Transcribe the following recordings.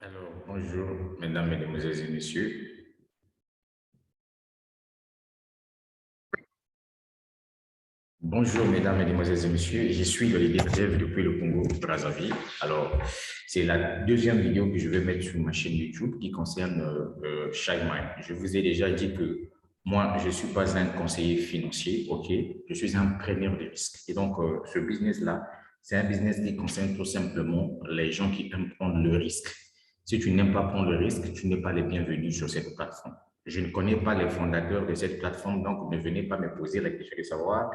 Alors, bonjour, mesdames, mesdemoiselles et messieurs. Bonjour, mesdames, mesdemoiselles et messieurs. Je suis le leader dev depuis le Congo, Brazzaville. Alors, c'est la deuxième vidéo que je vais mettre sur ma chaîne YouTube qui concerne ShyMind. Je vous ai déjà dit que moi, je ne suis pas un conseiller financier, OK? Je suis un preneur de risques. Et donc, ce business-là, c'est un business qui concerne tout simplement les gens qui aiment prendre le risque. Si tu n'aimes pas prendre le risque, tu n'es pas le bienvenu sur cette plateforme. Je ne connais pas les fondateurs de cette plateforme, donc ne venez pas me poser la question de savoir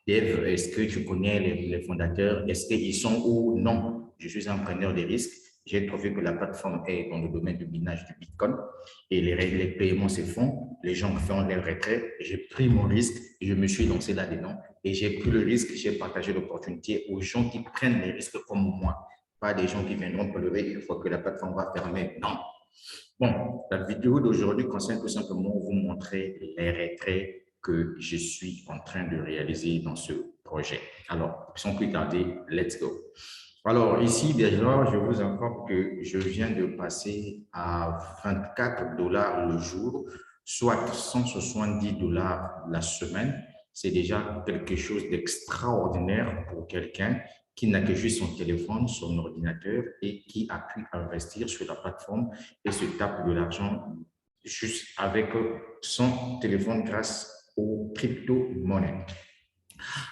Dave, est-ce que tu connais les fondateurs? Est-ce qu'ils sont où? Non. Je suis un preneur de risques. J'ai trouvé que la plateforme est dans le domaine du minage du Bitcoin et les paiements se font. Les gens font les retraits. J'ai pris mon risque, je me suis lancé là-dedans et j'ai pris le risque, j'ai partagé l'opportunité aux gens qui prennent les risques comme moi. Pas des gens qui viendront pleurer une fois que la plateforme va fermer. Non. Bon, la vidéo d'aujourd'hui concerne tout simplement vous montrer les retraits que je suis en train de réaliser dans ce projet. Alors, sans plus tarder, let's go. Alors, ici, déjà, je vous informe que je viens de passer à 24 dollars le jour, soit 170 dollars la semaine. C'est déjà quelque chose d'extraordinaire pour quelqu'un qui n'a que juste son téléphone, son ordinateur et qui a pu investir sur la plateforme et se tape de l'argent juste avec son téléphone grâce aux crypto-monnaies.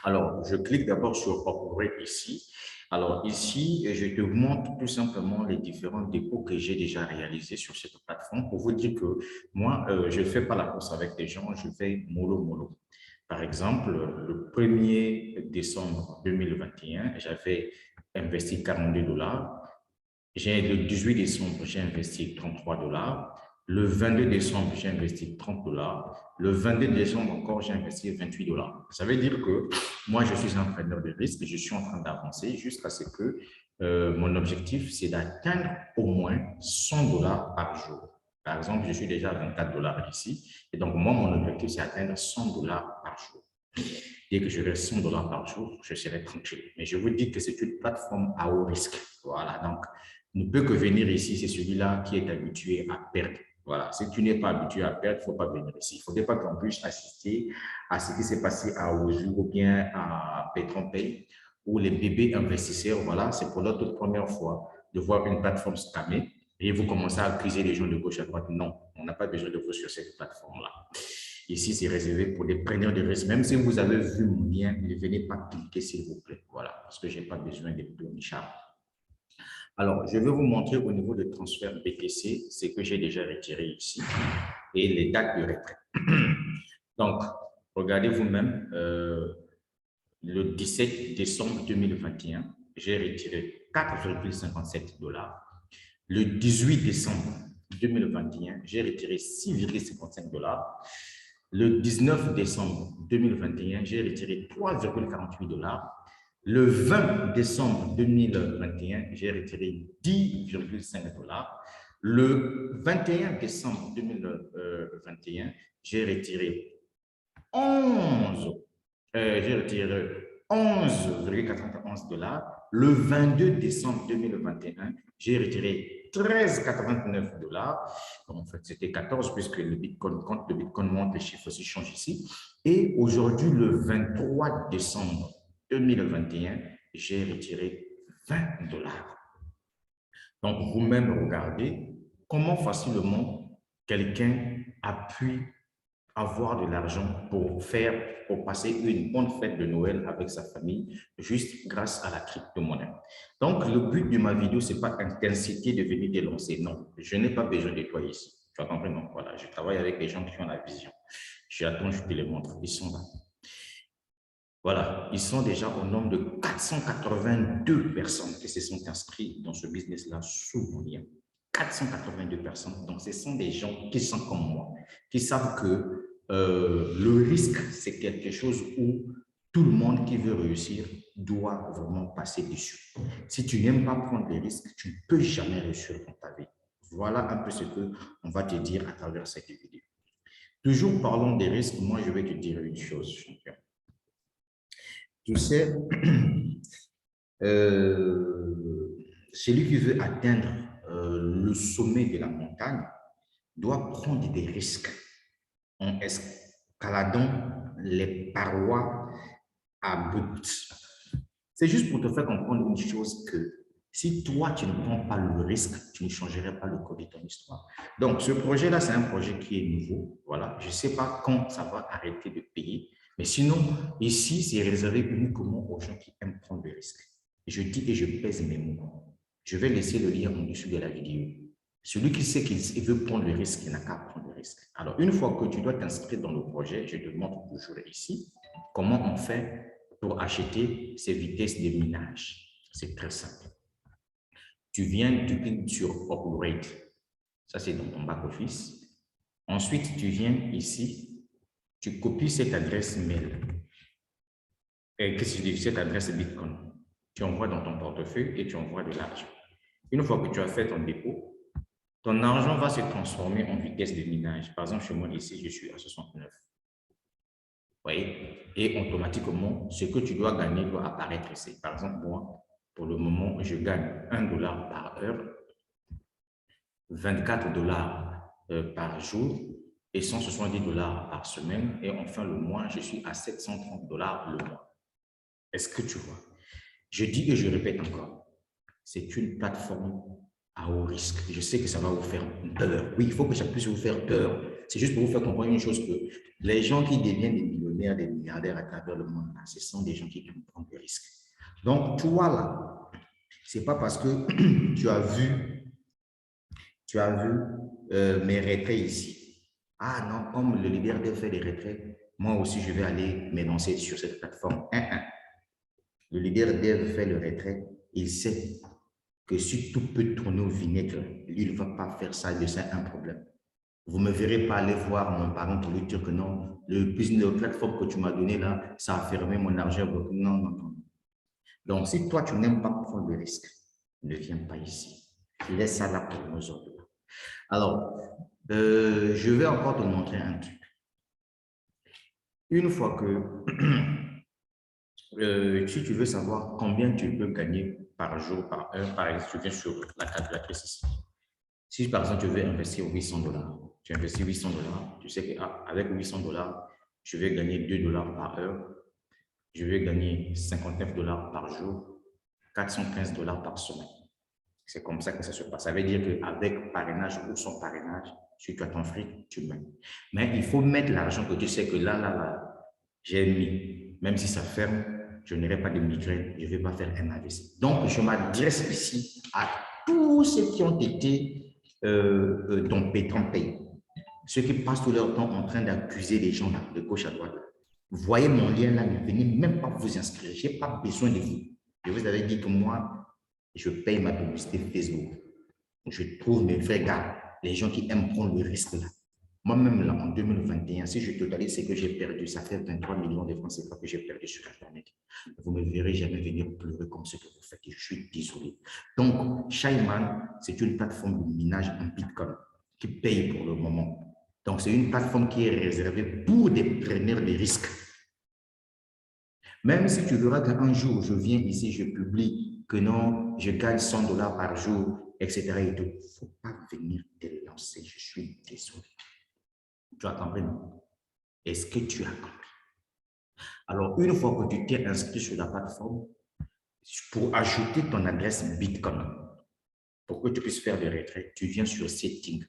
Alors, je clique d'abord sur Upgrade ici. Alors, ici, je te montre tout simplement les différents dépôts que j'ai déjà réalisés sur cette plateforme pour vous dire que moi, je ne fais pas la course avec des gens, je fais mollo. Par exemple, le 1er décembre 2021, j'avais investi 42 dollars. Le 18 décembre, j'ai investi 33 dollars. Le 22 décembre, j'ai investi 30 dollars. Le 22 décembre encore, j'ai investi 28 dollars. Ça veut dire que moi, je suis un preneur de risque. Je suis en train d'avancer jusqu'à ce que mon objectif, c'est d'atteindre au moins 100 dollars par jour. Par exemple, je suis déjà à 24 dollars ici. Et donc, moi, mon objectif, c'est d'atteindre 100 dollars par jour. Dès que j'aurai 100 dollars par jour, je serai tranquille. Mais je vous dis que c'est une plateforme à haut risque. Voilà, donc ne peut que venir ici, c'est celui-là qui est habitué à perdre. Voilà, si tu n'es pas habitué à perdre, il ne faut pas venir ici. Il ne faudrait pas qu'on puisse assister à ce qui s'est passé à Ozu ou bien à PetronPay, où les bébés investisseurs, voilà, c'est pour leur toute première fois de voir une plateforme scammer et vous commencez à accuser les gens de gauche à droite. Non, on n'a pas besoin de vous sur cette plateforme-là. Ici, c'est réservé pour les preneurs de risque. Même si vous avez vu mon lien, ne venez pas cliquer, s'il vous plaît. Voilà, parce que je n'ai pas besoin de pleurnichards. Alors, je vais vous montrer au niveau de transfert BTC ce que j'ai déjà retiré ici et les dates de retrait. Donc, regardez vous-même, le 17 décembre 2021, j'ai retiré 4,57 dollars. Le 18 décembre 2021, j'ai retiré 6,55 dollars. Le 19 décembre 2021, j'ai retiré 3,48 dollars. Le 20 décembre 2021, j'ai retiré 10,5 dollars. Le 21 décembre 2021, j'ai retiré 11, j'ai retiré 11,91 dollars. Le 22 décembre 2021, j'ai retiré 13,89 dollars. En fait, c'était 14 puisque le Bitcoin, quand le Bitcoin monte, les chiffres aussi changent ici. Et aujourd'hui, le 23 décembre 2021, j'ai retiré 20 dollars. Donc, vous-même, regardez comment facilement quelqu'un a pu avoir de l'argent pour passer une bonne fête de Noël avec sa famille, juste grâce à la crypto-monnaie. Donc, le but de ma vidéo, ce n'est pas t'inciter de venir dénoncer. Non, je n'ai pas besoin de toi ici. Tu as compris, non? Voilà, je travaille avec des gens qui ont la vision. J'attends, je te les montre. Ils sont là. Voilà, ils sont déjà au nombre de 482 personnes qui se sont inscrites dans ce business-là sous mon lien. 482 personnes. Donc, ce sont des gens qui sont comme moi, qui savent que le risque, c'est quelque chose où tout le monde qui veut réussir doit vraiment passer dessus. Si tu n'aimes pas prendre des risques, tu ne peux jamais réussir dans ta vie. Voilà un peu ce qu'on va te dire à travers cette vidéo. Toujours parlons des risques, moi je vais te dire une chose, champion. Tu sais, celui qui veut atteindre le sommet de la montagne doit prendre des risques en escaladant les parois abruptes. C'est juste pour te faire comprendre une chose que si toi, tu ne prends pas le risque, tu ne changerais pas le cours de ton histoire. Donc, ce projet-là, c'est un projet qui est nouveau. Voilà. Je ne sais pas quand ça va arrêter de payer. Mais sinon, ici, c'est réservé uniquement aux gens qui aiment prendre des risques. Je dis et je pèse mes mots. Je vais laisser le lien en dessous de la vidéo. Celui qui sait qu'il veut prendre le risque, il n'a qu'à prendre le risque. Alors, une fois que tu dois t'inscrire dans le projet, je te montre toujours ici comment on fait pour acheter ces vitesses de minage. C'est très simple. Tu viens, tu cliques sur Upgrade. Ça, c'est dans ton back-office. Ensuite, tu viens ici, tu copies cette adresse mail. Qu'est-ce que je dis? Cette adresse Bitcoin. Tu envoies dans ton portefeuille et tu envoies de l'argent. Une fois que tu as fait ton dépôt, ton argent va se transformer en vitesse de minage. Par exemple, chez moi, ici, je suis à 69. Vous voyez? Et automatiquement, ce que tu dois gagner doit apparaître ici. Par exemple, moi, pour le moment, je gagne $1 par heure, 24 dollars par jour et 170 dollars par semaine. Et enfin, le mois, je suis à 730 dollars le mois. Est-ce que tu vois? Je dis et je répète encore, c'est une plateforme à haut risque. Je sais que ça va vous faire peur. Oui, il faut que ça puisse vous faire peur. C'est juste pour vous faire comprendre une chose que les gens qui deviennent des millionnaires, des milliardaires à travers le monde, là, ce sont des gens qui aiment prendre des risques. Donc, toi, là, c'est pas parce que tu as vu mes retraits ici. Ah non, comme le leader fait des retraits, moi aussi, je vais aller m'énoncer sur cette plateforme. Le leader dev fait le retrait, il sait que si tout peut tourner au vinaigre, lui, il ne va pas faire ça, il c'est un problème. Vous ne me verrez pas aller voir mon parent pour lui dire que non, le plateforme que tu m'as donné là, ça a fermé mon argent. Non, non, non. Donc, si toi, tu n'aimes pas prendre le risque, ne viens pas ici. Laisse ça là pour nos autres. Alors, je vais encore te montrer un truc. Une fois que si tu veux savoir combien tu peux gagner par jour, par heure, par exemple, tu viens sur la calculatrice ici. Si par exemple, tu veux investir 800 dollars, tu investis 800 dollars, tu sais qu'avec 800 dollars, je vais gagner 2 dollars par heure, je vais gagner 59 dollars par jour, 415 dollars par semaine. C'est comme ça que ça se passe. Ça veut dire qu'avec parrainage ou sans parrainage, si tu as ton fric, tu mets. Mais il faut mettre l'argent que tu sais que là, j'ai mis. Même si ça ferme, je n'aurai pas de migraine, je ne vais pas faire un AVC. Donc, je m'adresse ici à tous ceux qui ont été dompés, trompés. Ceux qui passent tout leur temps en train d'accuser les gens là, de gauche à droite. Vous voyez mon lien là, ne venez même pas vous inscrire. Je n'ai pas besoin de vous. Je vous avais dit que moi, je paye ma publicité Facebook. Je trouve mes vrais gars, les gens qui aiment prendre le risque là. Moi-même, là, en 2021, si je totalise ce que j'ai perdu, ça fait 23 millions de francs CFA que j'ai perdu sur Internet. Vous ne me verrez jamais venir pleurer comme ce que vous faites. Je suis désolé. Donc, Shyman, c'est une plateforme de minage en Bitcoin qui paye pour le moment. Donc, c'est une plateforme qui est réservée pour des preneurs de risques. Même si tu verras qu'un jour, je viens ici, je publie que non, je gagne 100 dollars par jour, etc. Il ne faut pas venir te lancer. Je suis désolé. Tu as compris, non? Est-ce que tu as compris? Alors, une fois que tu t'es inscrit sur la plateforme, pour ajouter ton adresse Bitcoin, pour que tu puisses faire des retraits, tu viens sur Setting.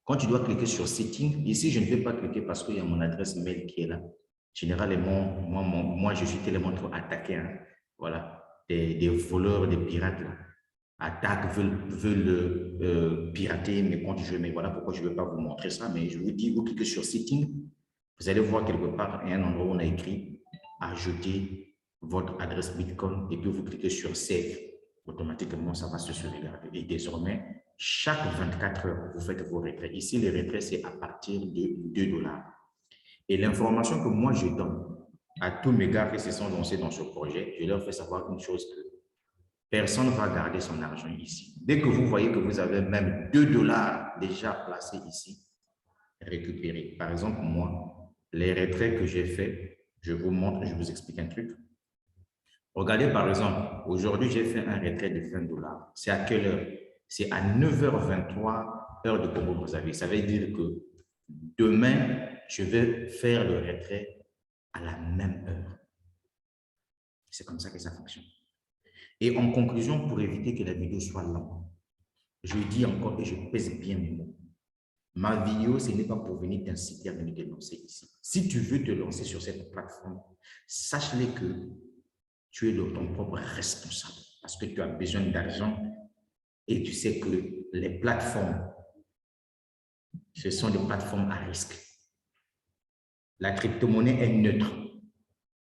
Quand tu dois cliquer sur Setting, ici, je ne vais pas cliquer parce qu'il y a mon adresse mail qui est là. Généralement, moi je suis tellement trop attaqué. Hein. Voilà, des voleurs, des pirates là, attaquent, veulent pirater mes comptes jeux. Mais voilà pourquoi je ne vais pas vous montrer ça. Mais je vous dis, vous cliquez sur Setting, vous allez voir quelque part, il y a un endroit où on a écrit ajouter votre adresse Bitcoin et puis vous cliquez sur Save. Automatiquement, ça va se sauvegarder. Et désormais, chaque 24 heures, vous faites vos retraits. Ici, les retraits, c'est à partir de 2 dollars. Et l'information que moi, je donne à tous mes gars qui se sont lancés dans ce projet, je leur fais savoir une chose que personne ne va garder son argent ici. Dès que vous voyez que vous avez même 2 dollars déjà placés ici, récupérez. Par exemple, moi, les retraits que j'ai faits, je vous montre, je vous explique un truc. Regardez par exemple, aujourd'hui, j'ai fait un retrait de 20 dollars. C'est à quelle heure? C'est à 9h23, heure de Congo-Brazzaville. Ça veut dire que demain, je vais faire le retrait à la même heure. C'est comme ça que ça fonctionne. Et en conclusion, pour éviter que la vidéo soit longue, je dis encore et je pèse bien mes mots. Ma vidéo, ce n'est pas pour venir t'inciter à venir te lancer ici. Si tu veux te lancer sur cette plateforme, sache-le que tu es ton propre responsable parce que tu as besoin d'argent et tu sais que les plateformes, ce sont des plateformes à risque. La crypto-monnaie est neutre.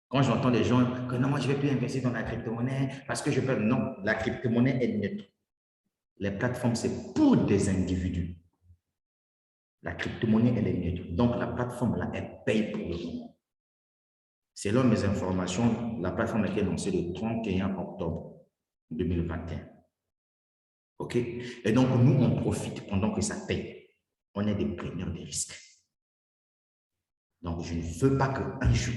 Quand j'entends des gens que non, moi je ne vais plus investir dans la crypto-monnaie parce que je peux. Non, la crypto-monnaie est neutre. Les plateformes, c'est pour des individus. La crypto-monnaie, elle est neutre. Donc, la plateforme, là, elle paye pour le moment. Selon mes informations, la plateforme a été lancée le 31 octobre 2021. OK? Et donc, nous, on profite pendant que ça paye. On est des preneurs de risques. Donc, je ne veux pas qu'un jour,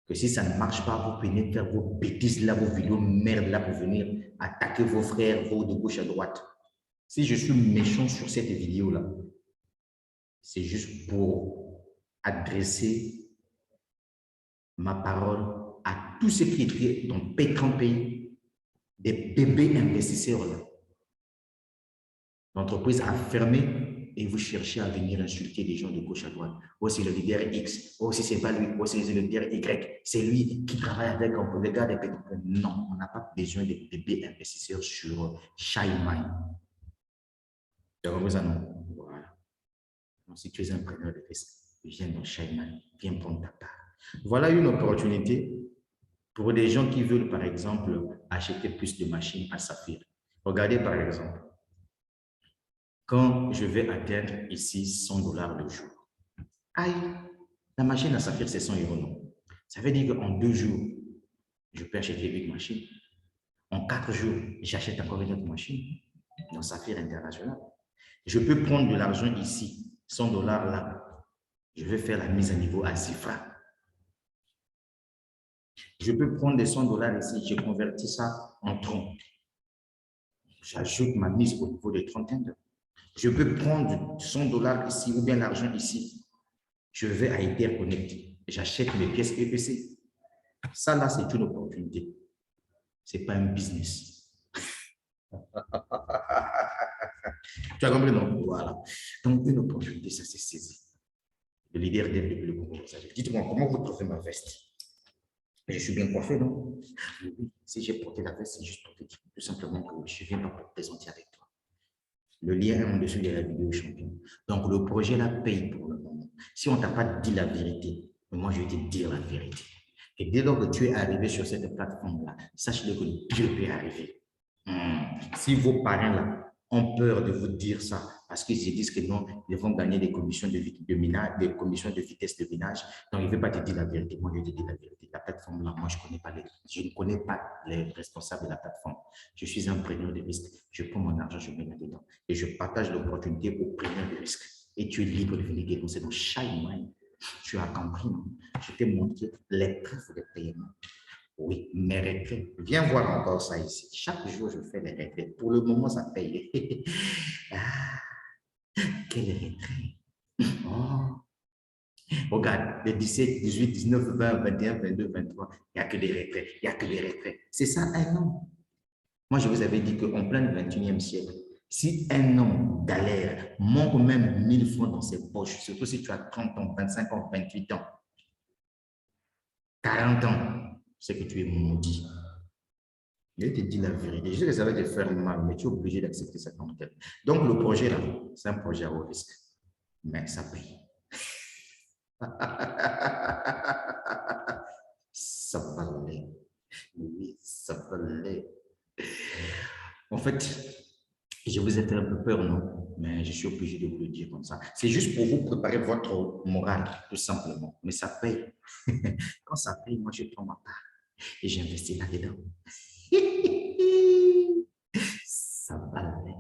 que si ça ne marche pas, vous venez faire vos bêtises là, vos vidéos merde là pour venir attaquer vos frères, vos de gauche à droite. Si je suis méchant sur cette vidéo-là, c'est juste pour adresser ma parole à tous ceux qui étaient dans P30P, des bébés investisseurs là. L'entreprise a fermé et vous cherchez à venir insulter des gens de gauche à droite. Oh, c'est le leader X. Oh, si ce n'est pas lui. Oh, c'est le leader Y. C'est lui qui travaille avec les gars des P30P. Non, on n'a pas besoin de bébés investisseurs sur ShyMind. Tu as compris ça, non? Voilà. Donc, si tu es un preneur de risque, viens dans ShyMind. Viens prendre ta part. Voilà une opportunité pour des gens qui veulent, par exemple, acheter plus de machines à Saphir. Regardez, par exemple, quand je vais atteindre ici 100 $ le jour, aïe, la machine à Saphir, c'est 100 €, non? Ça veut dire qu'en 2 jours, je peux acheter une machine. En 4 jours, j'achète encore une autre machine dans Saphir International. Je peux prendre de l'argent ici, 100 $ là. Je vais faire la mise à niveau à Zifra. Je peux prendre des 100 $ ici, je convertis ça en tronc. J'ajoute ma mise au niveau des trentaines. Je peux prendre 100 $ ici ou bien l'argent ici. Je vais à Interconnect. J'achète mes pièces EPC. Ça, là, c'est une opportunité. Ce n'est pas un business. Tu as compris, non? Voilà. Donc, une opportunité, ça s'est saisi. Le leader depuis le Congo. Dites-moi, comment vous trouvez ma veste? Je suis bien coiffé, non? Oui, si j'ai porté la veste, c'est juste pour te dire tout simplement que je viens pour te présenter avec toi. Le lien est en dessous de la vidéo champion. Donc, le projet là paye pour le moment. Si on ne t'a pas dit la vérité, moi, je vais te dire la vérité. Et dès lors que tu es arrivé sur cette plateforme-là, sache-le que le pire peut arriver. Si vos parents là ont peur de vous dire ça, parce qu'ils se disent que non, ils vont gagner des commissions de minage, des commissions de vitesse de minage, donc il ne veut pas te dire la vérité. Moi, je vais te dire la vérité. La plateforme là, moi, je ne connais pas les responsables de la plateforme. Je suis un preneur de risque. Je prends mon argent, je mets là-dedans. Et je partage l'opportunité aux preneurs de risque. Et tu es libre de venir dénoncer dans ShyMind. Tu as compris, non? Je t'ai montré les preuves de paiement. Oui, mes retraits. Viens voir encore ça ici. Chaque jour, je fais les retraits. Pour le moment, ça paye. Ah, quel retrait. Oh. Regarde, les 17, 18, 19, 20, 21, 22, 23, il n'y a que des retraits. Il n'y a que des retraits. C'est ça un an. Moi, je vous avais dit qu'en plein 21e siècle, si un homme galère, manque même 1000 francs dans ses poches, surtout si tu as 30 ans, 25 ans, 28 ans, 40 ans, c'est que tu es maudit. Je te dis la vérité. Je sais que ça va te faire mal, mais tu es obligé d'accepter ça comme tel. Donc, le projet là, c'est un projet à haut risque, mais ça paye. Ça valait. Oui, ça valait. En fait, je vous ai fait un peu peur, non? Mais je suis obligé de vous le dire comme ça. C'est juste pour vous préparer votre morale, tout simplement. Mais ça paye. Quand ça paye, moi, je prends ma part et j'investis là-dedans. Ça valait.